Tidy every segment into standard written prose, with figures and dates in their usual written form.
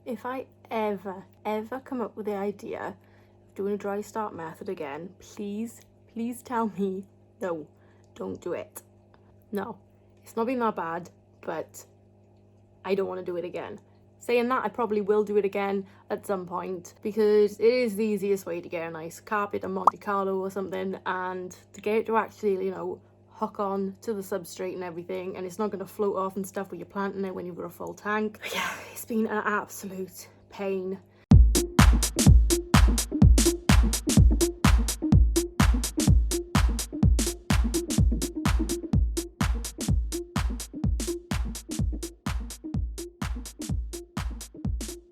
If I ever come up with the idea of doing a dry start method again, please tell me no, don't do it. No, it's not been that bad, but I don't want to do it again. Saying that, I probably will do it again at some point because it is the easiest way to get a nice carpet in Monte Carlo or something, and to get it to actually, you know, hook on to the substrate and everything, and it's not going to float off and stuff when you're planting it when you've got a full tank. But yeah, it's been an absolute pain.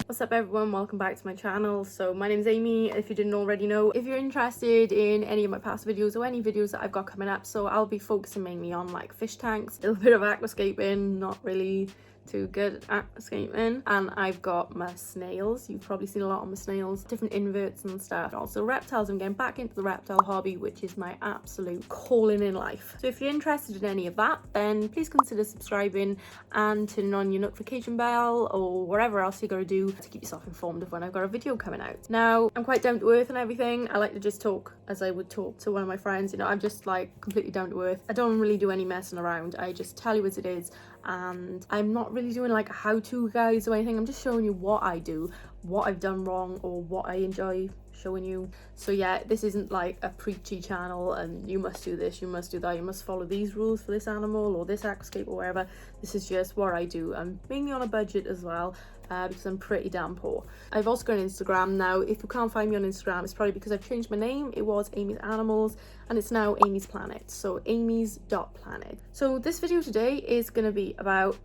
What's up everyone, welcome back to my channel. So my name's Amy, if you didn't already know. If you're interested in any of my past videos or any videos that I've got coming up, so I'll be focusing mainly on like fish tanks, a little bit of aquascaping, not really too good at aquascaping, and I've got my snails. You've probably seen a lot of my snails, different inverts and stuff. Also reptiles. I'm getting back into the reptile hobby, which is my absolute calling in life. So if you're interested in any of that, then please consider subscribing and turning on your notification bell or whatever else you gotta do to keep yourself informed of when I've got a video coming out. Now, I'm quite down to earth and everything. I like to just talk as I would talk to one of my friends. You know, I'm just like completely down to earth. I don't really do any messing around. I just tell you as it is, and I'm not really doing like how-to guides or anything. I'm just showing you what I do, what I've done wrong, or what I enjoy showing you. So yeah, this isn't like a preachy channel and you must do this, you must do that, you must follow these rules for this animal or this aquascape or wherever. This is just what I do. I'm mainly on a budget as well, because I'm pretty damn poor. I've also got an Instagram now. If you can't find me on Instagram, it's probably because I've changed my name. It was Amy's Animals and it's now Amy's Planet, so amy's.planet. So this video today is going to be about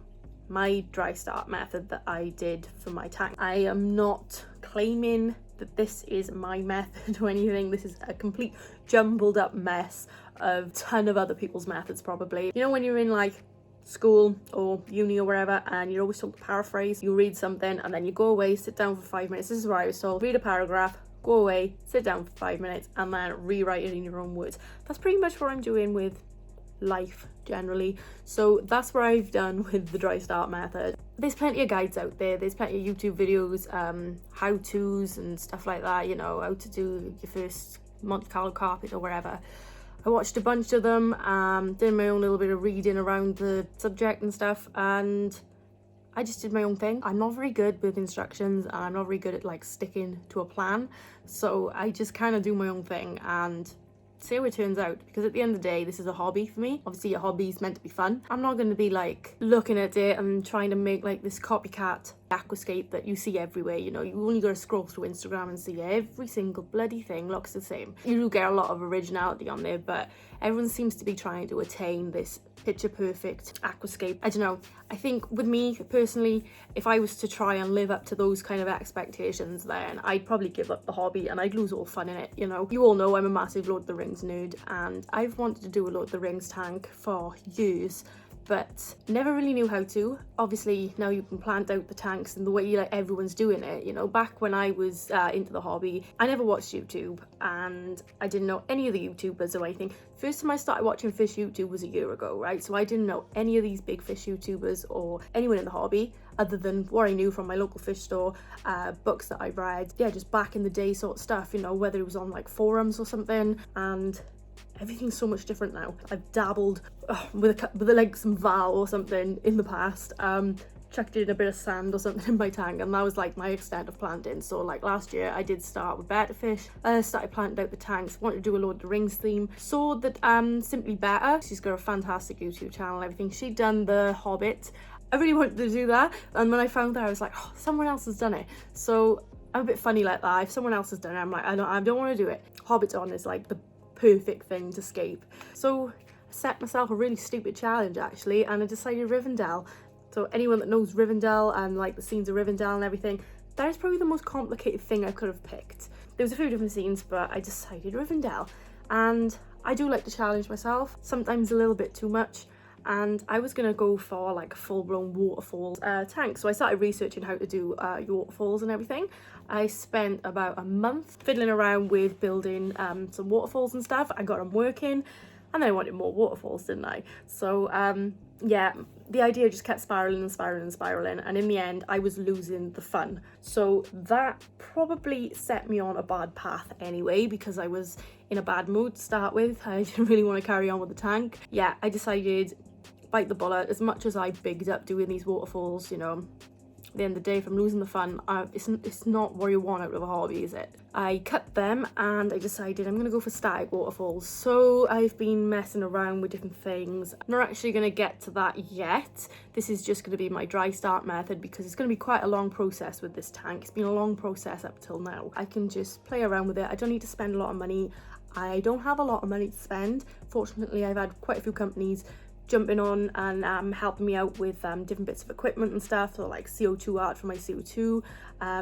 my dry start method that I did for my tank. I am not claiming that this is my method or anything. This is a complete jumbled up mess of a ton of other people's methods probably. You know when you're in like school or uni or wherever and you're always told to paraphrase, you read something and then you go away, sit down for 5 minutes. This is where I was told, read a paragraph, go away, sit down for 5 minutes and then rewrite it in your own words. That's pretty much what I'm doing with life generally. So that's what I've done with the dry start method. There's plenty of guides out there, there's plenty of YouTube videos, how-tos and stuff like that, you know, how to do your first Monte Carlo carpet or wherever. I watched a bunch of them, did my own little bit of reading around the subject and stuff, and I just did my own thing. I'm not very good with instructions and I'm not very good at like sticking to a plan, so I just kind of do my own thing and see how it turns out, because at the end of the day this is a hobby for me. Obviously a hobby is meant to be fun. I'm not going to be like looking at it and trying to make like this copycat aquascape that you see everywhere. You know, you only got to scroll through Instagram and see every single bloody thing looks the same. You do get a lot of originality on there, but everyone seems to be trying to attain this picture perfect aquascape. I don't know, I think with me personally, if I was to try and live up to those kind of expectations, then I'd probably give up the hobby and I'd lose all fun in it. You know, you all know I'm a massive Lord of the Rings nerd and I've wanted to do a Lord of the Rings tank for years, but never really knew how to. Obviously now you can plant out the tanks and the way like everyone's doing it. You know, back when I was into the hobby, I never watched YouTube and I didn't know any of the YouTubers or anything. First time I started watching fish YouTube was a year ago, right? So I didn't know any of these big fish YouTubers or anyone in the hobby other than what I knew from my local fish store, books that I read. Yeah, just back in the day sort of stuff, you know, whether it was on like forums or something. And everything's so much different now. I've dabbled with like some Val or something in the past, chucked in a bit of sand or something in my tank, and that was like my extent of planting. So like last year I did start with better fish, started planting out the tanks, wanted to do a Lord of the Rings theme. Saw that Simply Better, she's got a fantastic YouTube channel and everything, she'd done the Hobbit. I really wanted to do that, and when I found that I was like, oh, someone else has done it. So I'm a bit funny like that. If someone else has done it, I'm like, I don't want to do it. Hobbit on is like the perfect thing to scape. So I set myself a really stupid challenge actually, and I decided Rivendell. So anyone that knows Rivendell and like the scenes of Rivendell and everything, that is probably the most complicated thing I could have picked. There was a few different scenes, but I decided Rivendell, and I do like to challenge myself, sometimes a little bit too much, and I was gonna go for like a full-blown waterfall tank. So I started researching how to do your waterfalls and everything. I spent about a month fiddling around with building some waterfalls and stuff. I got them working. and then I wanted more waterfalls, didn't I? So yeah, the idea just kept spiraling and spiraling and spiraling, and in the end I was losing the fun. So that probably set me on a bad path anyway, because I was in a bad mood to start with. I didn't really want to carry on with the tank. Yeah, I decided, bite the bullet. As much as I bigged up doing these waterfalls, you know, at the end of the day, if I'm losing the fun, it's not what you want out of a hobby, is it? I cut them and I decided I'm gonna go for static waterfalls. So I've been messing around with different things. I'm not actually gonna get to that yet. This is just gonna be my dry start method, because it's gonna be quite a long process with this tank. It's been a long process up till now. I can just play around with it. I don't need to spend a lot of money. I don't have a lot of money to spend. Fortunately, I've had quite a few companies jumping on and helping me out with different bits of equipment and stuff, so like CO2 art for my CO2.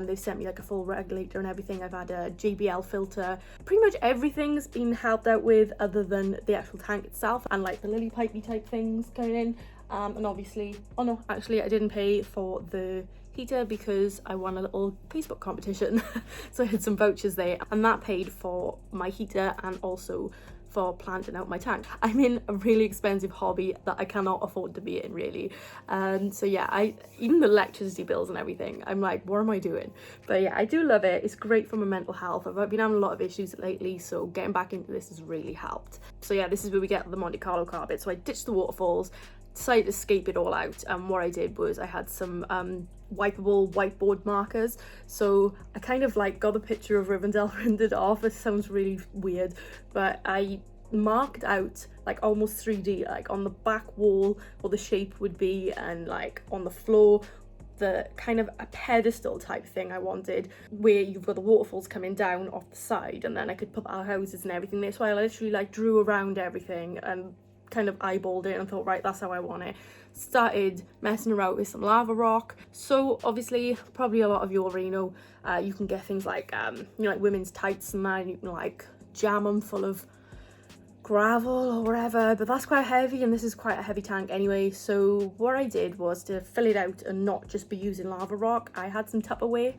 They've sent me like a full regulator and everything. I've had a JBL filter. Pretty much everything's been helped out with, other than the actual tank itself and like the lily pipey type things going in. And obviously, oh no, actually I didn't pay for the heater because I won a little Facebook competition. So I had some vouchers there, and that paid for my heater and also for planting out my tank. I'm in a really expensive hobby that I cannot afford to be in, really. So yeah, even the electricity bills and everything, I'm like, what am I doing? But yeah, I do love it. It's great for my mental health. I've been having a lot of issues lately, so getting back into this has really helped. So yeah, this is where we get the Monte Carlo carpet. So I ditched the waterfalls, decided to scape it all out, and what I did was I had some wipeable whiteboard markers. So I kind of like got a picture of Rivendell rendered off. It sounds really weird, but I marked out like almost 3D, like on the back wall what the shape would be, and like on the floor the kind of a pedestal type thing I wanted, where you've got the waterfalls coming down off the side, and then I could put our houses and everything there. So I literally like drew around everything and kind of eyeballed it and thought, right, that's how I want it. Started messing around with some lava rock. So obviously, probably a lot of you already know, you can get things like you know, like women's tights, and then you can like jam them full of gravel or whatever, but that's quite heavy, and this is quite a heavy tank anyway. So what I did was to fill it out and not just be using lava rock. I had some Tupperware,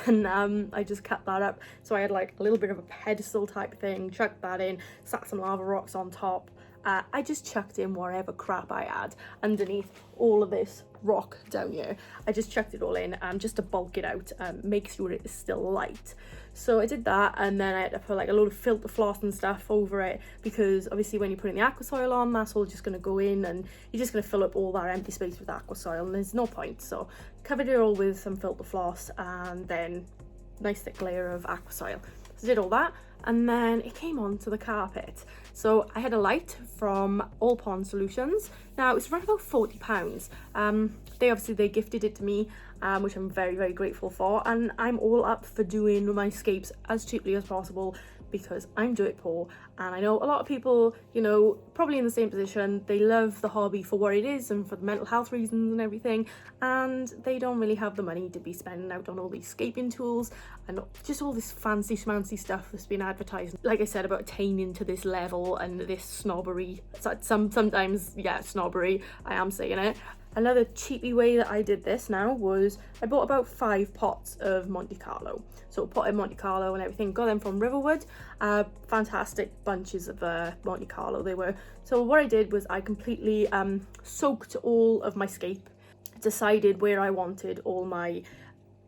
and I just cut that up. So I had like a little bit of a pedestal type thing, chucked that in, sat some lava rocks on top. I just chucked in whatever crap I had underneath all of this rock down here. I just chucked it all in just to bulk it out and make sure it is still light. So I did that, and then I had to put like a load of filter floss and stuff over it, because obviously when you're putting the aqua soil on, that's all just going to go in and you're just going to fill up all that empty space with aqua soil, and there's no point. So covered it all with some filter floss and then nice thick layer of aqua soil. So I did all that, and then it came on to the carpet. So I had a light from All Pond Solutions. Now it was around about £40. They gifted it to me, which I'm very, very grateful for, and I'm all up for doing my scapes as cheaply as possible, because I'm dirt poor, and I know a lot of people, you know, probably in the same position. They love the hobby for what it is and for the mental health reasons and everything, and they don't really have the money to be spending out on all these scaping tools and just all this fancy schmancy stuff that's been advertised, like I said, about attaining to this level and this snobbery. Sometimes, yeah, snobbery, I am saying it. Another cheapy way that I did this now was I bought about 5 pots of Monte Carlo. So potted Monte Carlo and everything, got them from Riverwood. Fantastic bunches of Monte Carlo they were. So what I did was I completely soaked all of my scape, decided where I wanted all my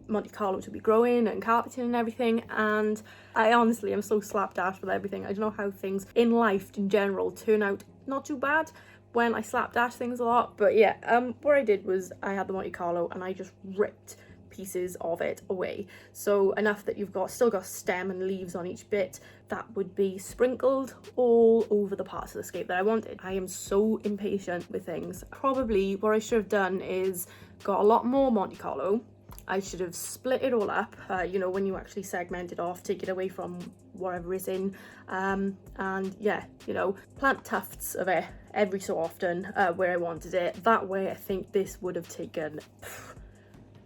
Monte Carlo to be growing and carpeting and everything, and I honestly am so slapdash with everything. I don't know how things in life in general turn out not too bad when I slapdash things a lot, but yeah, what I did was I had the Monte Carlo and I just ripped pieces of it away, so enough that you've still got stem and leaves on each bit that would be sprinkled all over the parts of the scape that I wanted. I am so impatient with things. Probably what I should have done is got a lot more Monte Carlo. I should have split it all up, you know, when you actually segment it off, take it away from whatever is in, and yeah, you know, plant tufts of it every so often where I wanted it. That way I think this would have taken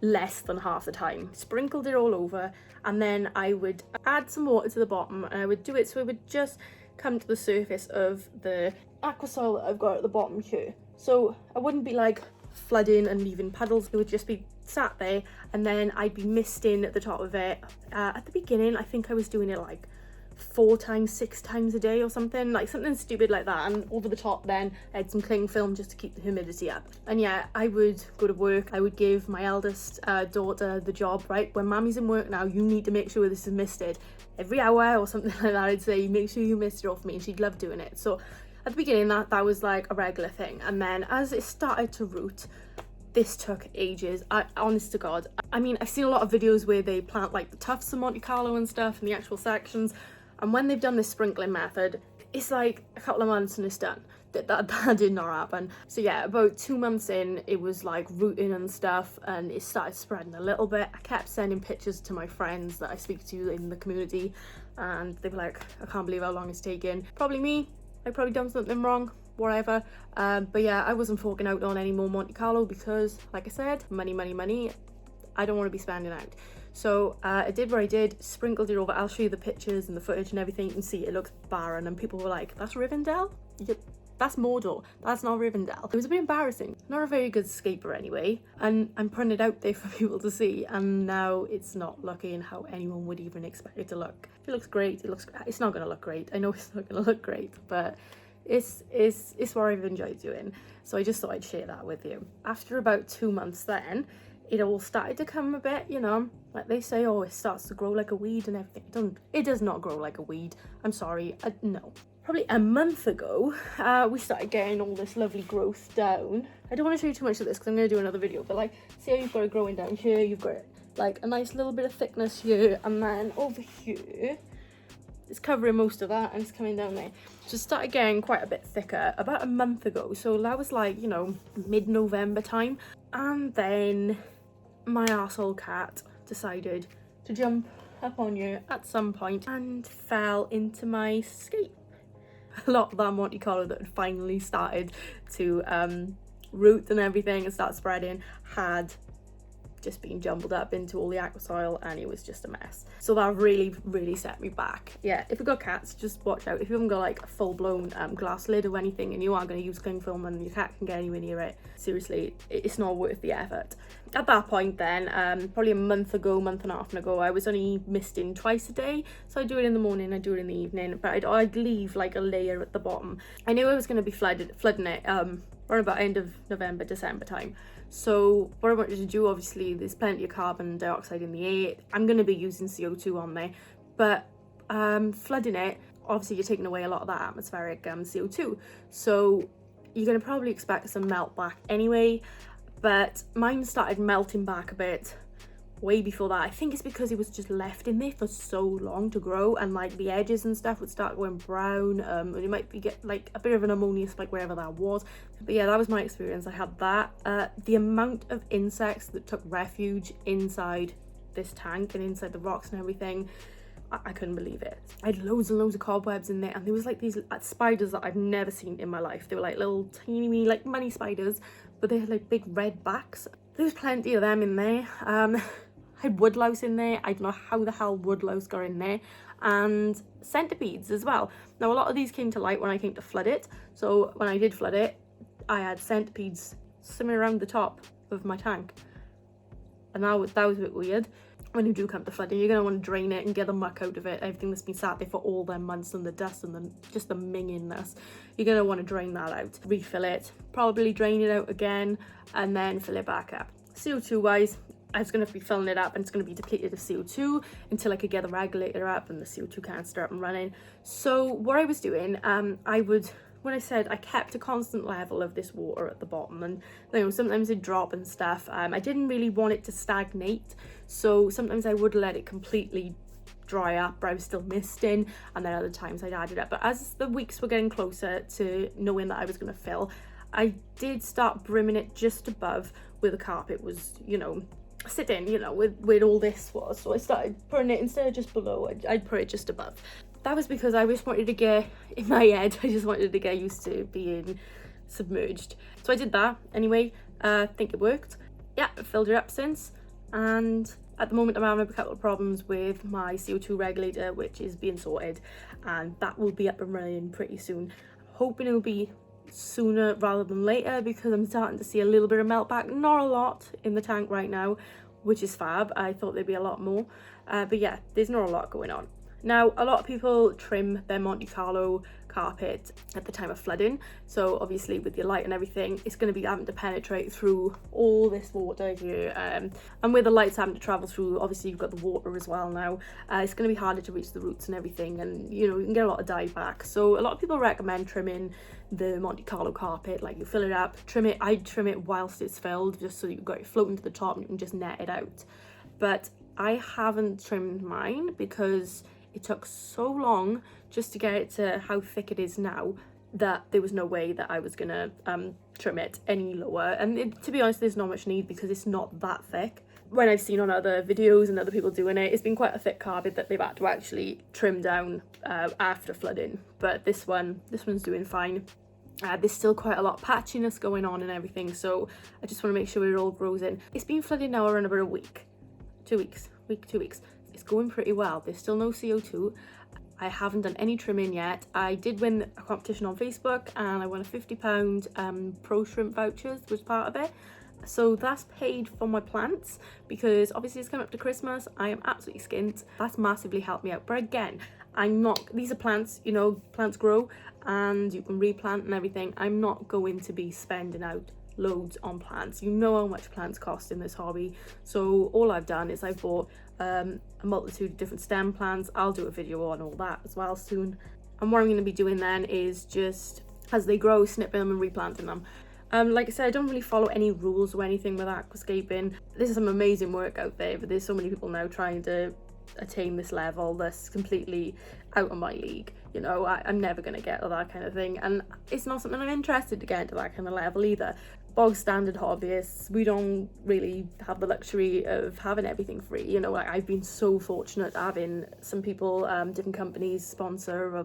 less than half the time. Sprinkled it all over, and then I would add some water to the bottom, and I would do it so it would just come to the surface of the aqua soil that I've got at the bottom here. So I wouldn't be like flooding and leaving puddles, it would just be sat there, and then I'd be misting at the top of it. At the beginning I think I was doing it like 4 times 6 times a day or something, like something stupid like that. And over the top then I had some cling film just to keep the humidity up. And yeah, I would go to work, I would give my eldest daughter the job, right, when Mammy's in work now, you need to make sure this is misted every hour or something like that. I'd say make sure you mist it off me, and she'd love doing it. So at the beginning that was like a regular thing, and then as it started to root, this took ages. Honest to God, I mean, I've seen a lot of videos where they plant like the tufts of Monte Carlo and stuff in the actual sections, and when they've done this sprinkling method, it's like a couple of months and it's done. That did not happen. So yeah, about 2 months in, it was like rooting and stuff, and it started spreading a little bit. I kept sending pictures to my friends that I speak to in the community, and they were like, I can't believe how long it's taken. Probably me, I probably done something wrong, whatever. But yeah, I wasn't forking out on any more Monte Carlo because, like I said, money, money, money. I don't want to be spending out. So I did what I did, sprinkled it over. I'll show you the pictures and the footage and everything. You can see it looks barren, and people were like, that's Rivendell? Yep, that's Mordor, that's not Rivendell. It was a bit embarrassing. Not a very good scaper anyway, and I'm putting it out there for people to see, and now it's not looking how anyone would even expect it to look. It looks great. It's not going to look great. I know it's not going to look great, but it's what I've enjoyed doing. So I just thought I'd share that with you. After about 2 months then, it all started to come a bit, you know, like they say, oh, it starts to grow like a weed and everything. It does not grow like a weed. I'm sorry, no. Probably a month ago, we started getting all this lovely growth down. I don't want to show you too much of this because I'm going to do another video, but like, see how you've got it growing down here, you've got like a nice little bit of thickness here, and then over here, it's covering most of that and it's coming down there. So it started getting quite a bit thicker about a month ago. So that was like, you know, mid-November time. And then my arsehole cat decided to jump up on you at some point and fell into my scape. A lot of that Monte Carlo that had finally started to root and everything and start spreading had just been jumbled up into all the aqua soil, and it was just a mess. So that really set me back. Yeah, if you've got cats, just watch out. If you haven't got like a full-blown glass lid or anything and you are going to use cling film and your cat can get anywhere near it, seriously, it's not worth the effort. At that point then, probably a month and a half ago, I was only misting twice a day. So I do it in the morning, I do it in the evening, but I'd leave like a layer at the bottom. I knew I was going to be flooding it around about end of November, December time. So what I wanted to do, obviously there's plenty of carbon dioxide in the air. I'm going to be using CO2 on there, but flooding it, obviously you're taking away a lot of that atmospheric CO2. So you're going to probably expect some melt back anyway, but mine started melting back a bit way before that. I think it's because it was just left in there for so long to grow, and like the edges and stuff would start going brown, and you might get like a bit of an ammonia spike wherever that was. But yeah, that was my experience. I had that. The amount of insects that took refuge inside this tank and inside the rocks and everything, I couldn't believe it. I had loads and loads of cobwebs in there, and there was like these spiders that I've never seen in my life. They were like little tiny like money spiders, but they had like big red backs. There was plenty of them in there. I had woodlouse in there. I don't know how the hell woodlouse got in there. And centipedes as well. Now a lot of these came to light when I came to flood it. So when I did flood it, I had centipedes swimming around the top of my tank. And that was a bit weird. When you do come to flooding, you're going to want to drain it and get the muck out of it. Everything that's been sat there for all them months, and the dust and just the minginess. You're going to want to drain that out. Refill it. Probably drain it out again and then fill it back up. CO2 wise, I was going to be filling it up and it's going to be depleted of CO2 until I could get the regulator up and the CO2 can start up and running. So what I was doing, when I said I kept a constant level of this water at the bottom, and you know, sometimes it'd drop and stuff. I didn't really want it to stagnate, so sometimes I would let it completely dry up, but I was still misting, and then other times I'd add it up. But as the weeks were getting closer to knowing that I was going to fill, I did start brimming it just above where the carpet was, you know, sitting, you know, with all this was. So I started putting it, instead of just below, I'd put it just above. That was because I just wanted to get, in my head, I just wanted to get used to being submerged. So I did that anyway. I think it worked. Yeah, I filled it up since, and at the moment I'm having a couple of problems with my CO2 regulator, which is being sorted, and that will be up and running pretty soon. I'm hoping it'll be sooner rather than later, because I'm starting to see a little bit of melt back. Not a lot in the tank right now, which is fab. I thought there'd be a lot more, but yeah, there's not a lot going on. Now, a lot of people trim their Monte Carlo carpet at the time of flooding, so obviously with your light and everything, it's going to be having to penetrate through all this water here, and with the lights having to travel through, obviously you've got the water as well now. It's going to be harder to reach the roots and everything, and you know, you can get a lot of dye back. So a lot of people recommend trimming the Monte Carlo carpet, like you fill it up, trim it. I trim it whilst it's filled, just so you've got it floating to the top and you can just net it out. But I haven't trimmed mine because it took so long just to get it to how thick it is now that there was no way that I was gonna trim it any lower. And to be honest, there's not much need because it's not that thick. When I've seen on other videos and other people doing it, it's been quite a thick carpet that they've had to actually trim down after flooding. But this one's doing fine. There's still quite a lot of patchiness going on and everything, so I just want to make sure it all grows in. It's been flooded now around about a week. 2 weeks. It's going pretty well. There's still no CO2. I haven't done any trimming yet. I did win a competition on Facebook and I won a £50 pro shrimp vouchers, was part of it. So that's paid for my plants because obviously it's coming up to Christmas. I am absolutely skint. That's massively helped me out. But again, these are plants, you know, plants grow and you can replant and everything. I'm not going to be spending out loads on plants. You know how much plants cost in this hobby. So all I've done is I've bought a multitude of different stem plants. I'll do a video on all that as well soon. And what I'm going to be doing then is just, as they grow, snipping them and replanting them. Like I said, I don't really follow any rules or anything with aquascaping. There's some amazing work out there, but there's so many people now trying to attain this level that's completely out of my league. You know, I'm never going to get to that kind of thing, and it's not something I'm interested to get into that kind of level either. Bog standard hobbyists, we don't really have the luxury of having everything free. You know, I've been so fortunate having some people, different companies sponsor,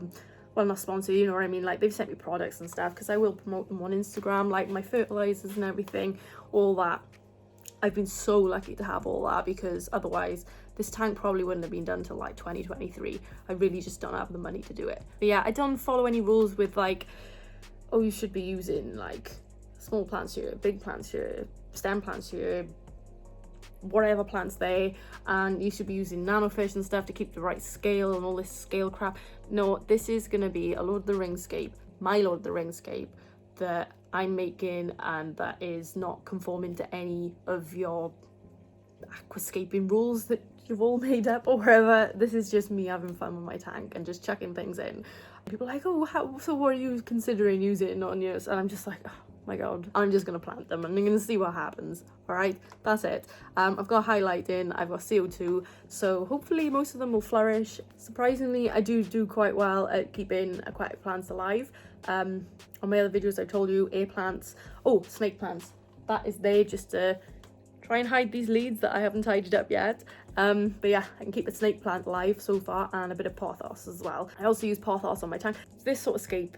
well, not sponsor, you know what I mean, like they've sent me products and stuff because I will promote them on Instagram, like my fertilizers and everything, all that. I've been so lucky to have all that because otherwise this tank probably wouldn't have been done till like 2023. I really just don't have the money to do it. But yeah, I don't follow any rules with like, oh, you should be using like small plants here, big plants here, stem plants here, whatever plants there, and you should be using nanofish and stuff to keep the right scale and all this scale crap. No, this is gonna be a Lord of the Ringscape, my Lord of the Ringscape, that I'm making, and that is not conforming to any of your aquascaping rules that you've all made up or whatever. This is just me having fun with my tank and just chucking things in. People are like, oh, so what are you considering using on yours? And I'm just like, oh my god, I'm just gonna plant them and I'm gonna see what happens. All right, that's it. I've got highlight in, I've got CO2, so hopefully most of them will flourish. Surprisingly, I do quite well at keeping aquatic plants alive. On my other videos I told you, air plants, snake plants, that is there just to try and hide these leads that I haven't tidied up yet. But yeah, I can keep the snake plant alive so far, and a bit of pothos as well. I also use pothos on my tank. This sort of scape,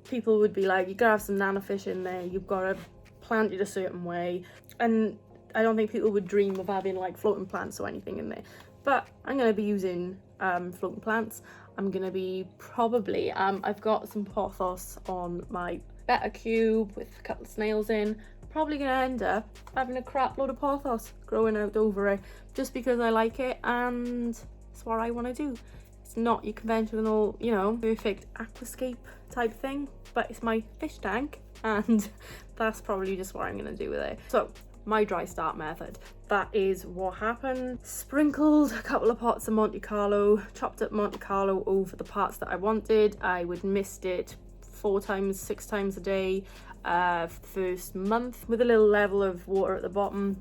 people would be like, you gotta have some nanofish in there, you've gotta plant it a certain way, and I don't think people would dream of having like floating plants or anything in there. But I'm gonna be using floating plants. I'm gonna be probably, I've got some pothos on my better cube with a couple of snails in. Probably gonna end up having a crap load of pothos growing out over it just because I like it and it's what I want to do. It's not your conventional, you know, perfect aquascape type thing, but it's my fish tank and that's probably just what I'm gonna do with it. So my dry start method, that is what happened. Sprinkled a couple of pots of Monte Carlo, chopped up Monte Carlo over the parts that I wanted. I would mist it 4 times, 6 times a day for the first month with a little level of water at the bottom,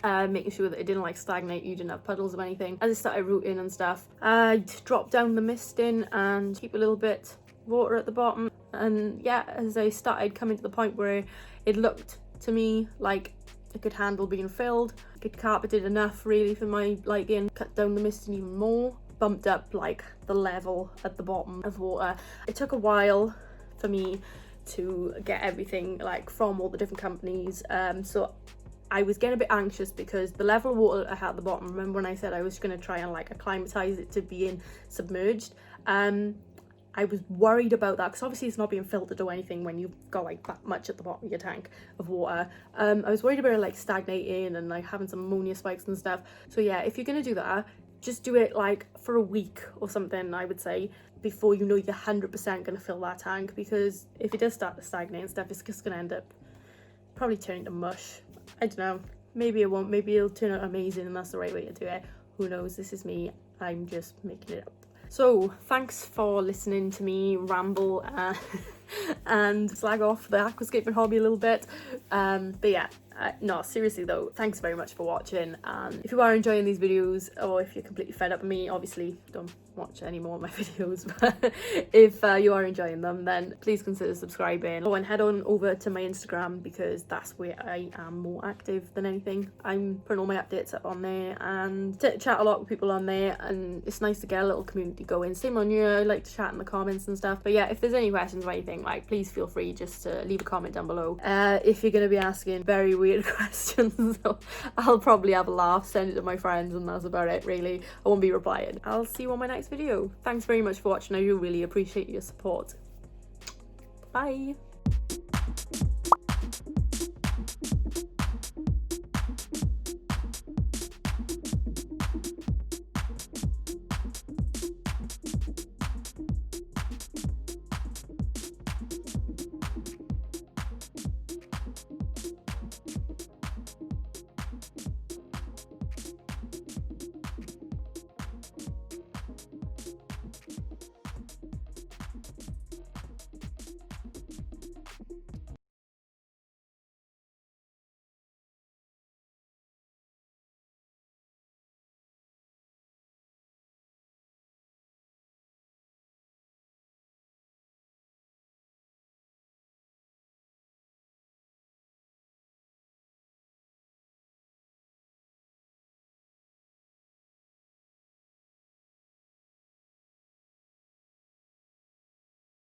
making sure that it didn't like stagnate, you didn't have puddles or anything. As I started rooting and stuff, I'd drop down the mist in and keep a little bit water at the bottom. And yeah, as I started coming to the point where it looked to me like it could handle being filled, it carpeted enough really for my liking, cut down the mist even more, bumped up like the level at the bottom of water. It took a while for me to get everything like from all the different companies, so I was getting a bit anxious because the level of water I had at the bottom, remember when I said I was going to try and like acclimatize it to being submerged, I was worried about that because obviously it's not being filtered or anything when you've got like that much at the bottom of your tank of water. I was worried about it like stagnating and like having some ammonia spikes and stuff. So yeah, if you're going to do that, just do it like for a week or something, I would say, before you know you're 100% gonna fill that tank, because if it does start to stagnate and stuff, it's just gonna end up probably turning to mush. I don't know, maybe it won't, maybe it'll turn out amazing and that's the right way to do it. Who knows? This is me, I'm just making it up. So thanks for listening to me ramble and slag off the aquascaping hobby a little bit, but yeah, no, seriously though, thanks very much for watching. And if you are enjoying these videos, or if you're completely fed up with me, obviously don't watch any more of my videos, but if you are enjoying them, then please consider subscribing. Oh, and head on over to my Instagram, because that's where I am more active than anything. I'm putting all my updates up on there and chat a lot with people on there, and it's nice to get a little community going. Same on you, I like to chat in the comments and stuff. But yeah, if there's any questions or anything, like, please feel free just to leave a comment down below. If you're going to be asking very weird questions, so I'll probably have a laugh, send it to my friends, and that's about it really. I won't be replying. I'll see you on my next video. Thanks very much for watching. I do really appreciate your support. Bye.